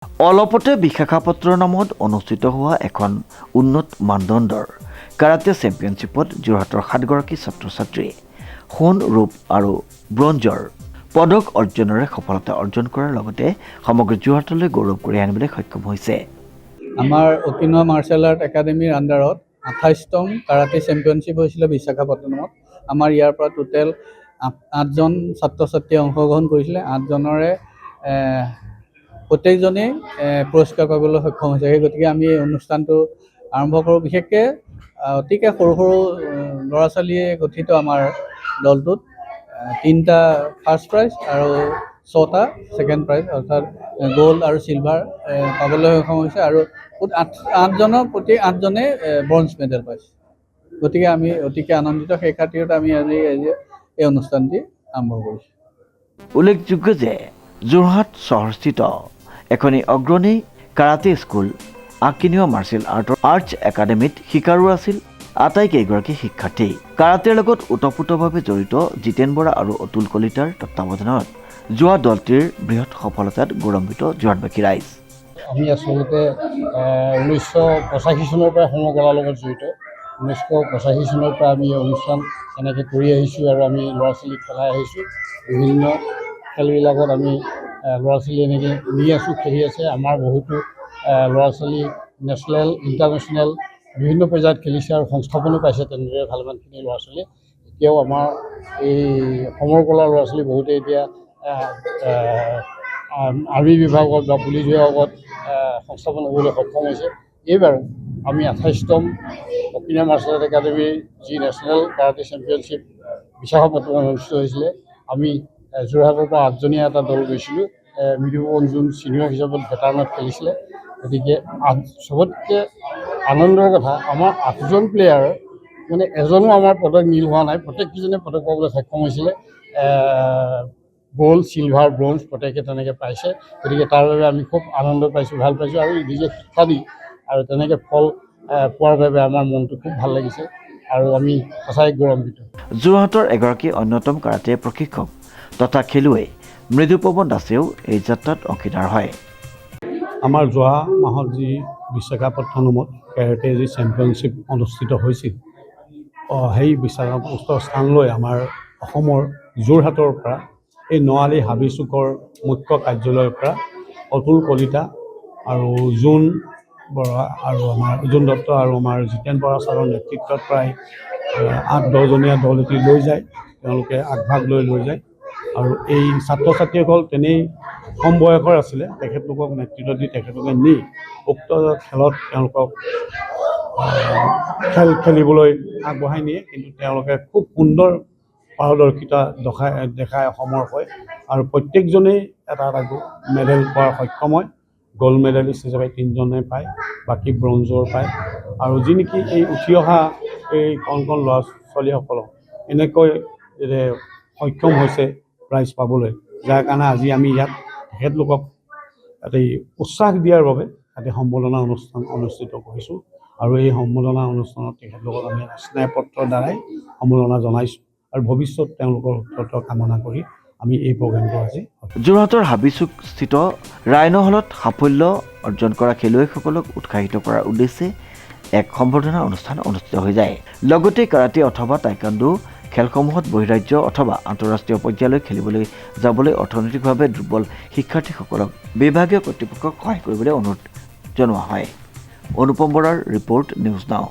অলপতে বিশাখাপত্তনৰ নামত অনুষ্ঠিত হোৱা এখন উন্নত মানদণ্ডৰ কাৰাটে চেম্পিয়নশ্বিপত যোৰহাটৰ 7গৰাকী ছাত্ৰ-ছাত্ৰীয়ে সোণ, ৰূপ আৰু ব্ৰঞ্জৰ পদক অৰ্জনেৰে সফলতা অৰ্জন কৰাৰ লগতে সমগ্ৰ যোৰহাটলৈ গৌৰৱ কঢ়িয়াই আনিবলৈ সক্ষম হৈছে। আমাৰ অকিনোৱা মাৰ্চেল আৰ্ট একাডেমীৰ আণ্ডাৰত 28তম কাৰাটে চেম্পিয়নশ্বিপ হৈছিলে বিশাখাপত্তনমত। আমাৰ ইয়াৰ পৰা টোটেল 8জন ছাত্ৰ-ছাত্ৰীয়ে অংশগ্ৰহণ কৰিছিলে। 8জনৰে প্ৰত্যেকজনেই পুৰস্কাৰ পাবলৈ সক্ষম হৈছে। সেই গতিকে আমি এই অনুষ্ঠানটো আৰম্ভ কৰোঁ। বিশেষকৈ অতিকে সৰু সৰু ল'ৰা ছোৱালীয়ে গঠিত আমাৰ দলটোত 3টা ফাৰ্ষ্ট প্ৰাইজ আৰু 6টা ছেকেণ্ড প্ৰাইজ অৰ্থাৎ গ'ল্ড আৰু চিলভাৰ পাবলৈ সক্ষম হৈছে আৰু 8জনৰ প্ৰতি 8জনে ব্ৰঞ্জ মেডেল পাইছে। গতিকে আমি অতিকে আনন্দিত। সেই খাতিৰত আমি আজি এই অনুষ্ঠানটি আৰম্ভ কৰিছোঁ। উল্লেখযোগ্য যে যোৰহাট চহৰস্থিত এখনি অগ্ৰণী কাৰাটে স্কুল অকিনোৱা মাৰ্চেল আৰ্টছ একাডেমীত শিকাৰু আছিল আটাইকেইগৰাকী শিক্ষাৰ্থী। কাৰাটেৰ লগত ওতঃপ্ৰোতভাৱে জড়িত জিতেন বৰা আৰু অতুল কলিতাৰ তত্বাৱধানত যোৱা দলটিৰ বৃহৎ সফলতাত গৌৰৱান্বিত যোৰহাটবাসী ৰাইজ। আমি আচলতে 1985 চনৰ পৰা সমকলাৰ লগত জড়িত। 1985 চনৰ পৰা আমি অনুষ্ঠান এনেকৈ কৰি আহিছোঁ আৰু আমি ল'ৰা ছোৱালীক খেলাই আহিছোঁ। বিভিন্ন খেলবিলাকত আমি ল'ৰা ছোৱালী এনেকৈ নি আছোঁ, খেলি আছে। আমাৰ বহুতো ল'ৰা ছোৱালী নেশ্যনেল, ইণ্টাৰনেশ্যনেল বিভিন্ন পৰ্যায়ত খেলিছে আৰু সংস্থাপনো পাইছে। তেনেদৰে ভালমানখিনি ল'ৰা ছোৱালী এতিয়াও আমাৰ এই সমৰ কলাৰ ল'ৰা ছোৱালী বহুতে এতিয়া আৰ্মি বিভাগত বা পুলিচ বিভাগত সংস্থাপন হ'বলৈ সক্ষম হৈছে। এইবাৰ আমি 28তম অকিনোৱা মাৰ্চেল আৰ্ট একাডেমীৰ যি নেশ্যনেল কাৰাটে চেম্পিয়নশ্বিপ বিশাখাপত্তনমত অনুষ্ঠিত হৈছিলে, আমি যোৰহাটৰ পৰা 8জনীয়া এটা দল গৈছিলোঁ। মৃদুপৱন যোন ছিনিয়ৰ হিচাপত ভেটাৰণত খেলিছিলে। গতিকে চবতকৈ আনন্দৰ কথা, আমাৰ 8জন প্লেয়াৰ মানে এজনো আমাৰ পদক মিল হোৱা নাই। প্ৰত্যেককেইজনে পদক পাবলৈ সক্ষম হৈছিলে। গ'ল্ড, চিলভাৰ, ব্ৰঞ্জ প্ৰত্যেকে তেনেকৈ পাইছে। গতিকে তাৰ বাবে আমি খুব আনন্দ পাইছোঁ, ভাল পাইছোঁ আৰু নিজে শিক্ষা দি আৰু তেনেকৈ ফল পোৱাৰ বাবে আমাৰ মনটো খুব ভাল লাগিছে আৰু আমি সঁচাই গৌৰৱান্বিত। যোৰহাটৰ এগৰাকী অন্যতম কাৰাটে প্ৰশিক্ষক তথা খেলুৱৈ মৃদুপৱন দাসেও এই যাত্ৰাত অংশীদাৰ হয়। আমাৰ যোৱা মাহত যি বিশাখাপত্তনমত কেৰাটে যি চেম্পিয়নশ্বিপ অনুষ্ঠিত হৈছিল, সেই বিশাখাপত্তনৰ স্থান লৈ আমাৰ অসমৰ যোৰহাটৰ পৰা এই নআলি হাবিচুকৰ মুখ্য কাৰ্যালয়ৰ পৰা অতুল কলিতা আৰু জোন বৰা আৰু আমাৰ জোন দত্ত আৰু আমাৰ জিতেন বৰা ছাৰৰ নেতৃত্বত প্ৰায় 8-10জনীয়া দল এটি লৈ যায়। তেওঁলোকে আগভাগ লৈ যায় আৰু এই ছাত্ৰ ছাত্ৰীসকল তেনেই কম বয়সৰ আছিলে। তেখেতলোকক নেতৃত্ব দি তেখেতলোকে নি উক্ত খেলত তেওঁলোকক খেলিবলৈ আগবঢ়াই নিয়ে। কিন্তু তেওঁলোকে খুব সুন্দৰ পাৰদৰ্শিতা দেখাই অসমৰ হয় আৰু প্ৰত্যেকজনেই এটা মেডেল পোৱাৰ সক্ষম হয়। গ'ল্ড মেডেলিষ্ট হিচাপে 3জনে পায়, বাকী ব্ৰঞ্জৰ পায়। আৰু যি নেকি এই উঠি অহা এই কণ ল'ৰা ছোৱালীসকলক এনেকৈ সক্ষম হৈছে প্ৰাইজ পাবলৈ, যাৰ কাৰণে আজি আমি ইয়াত তেখেতলোকক এই উৎসাহ দিয়াৰ বাবে ইয়াতে সম্বৰ্ধনা অনুষ্ঠান অনুষ্ঠিত কৰিছোঁ। আৰু এই সম্বৰ্ধনা অনুষ্ঠানত তেখেতলোকক আমি স্নেহপত্ৰৰ দ্বাৰাই সম্বৰ্ধনা জনাইছোঁ আৰু ভৱিষ্যত তেওঁলোকৰ সুস্থতা কামনা কৰি আমি এই প্ৰগ্ৰেমটো আজি যোৰহাটৰ হাবিচুকস্থিত ৰাইন' হলত সাফল্য অৰ্জন কৰা খেলুৱৈসকলক উৎসাহিত কৰাৰ উদ্দেশ্যে এক সম্বৰ্ধনা অনুষ্ঠান অনুষ্ঠিত হৈ যায়। লগতে কাৰাটে অথবা টাইকাণ্ডো খেলসমূহত বহিৰাজ্য অথবা আন্তঃৰাষ্ট্ৰীয় পৰ্যায়লৈ খেলিবলৈ যাবলৈ অৰ্থনৈতিকভাৱে দুৰ্বল শিক্ষাৰ্থীসকলক বিভাগীয় কৰ্তৃপক্ষক সহায় কৰিবলৈ অনুৰোধ জনোৱা হয়। অনুপম বৰাৰ ৰিপৰ্ট, নিউজ নাও।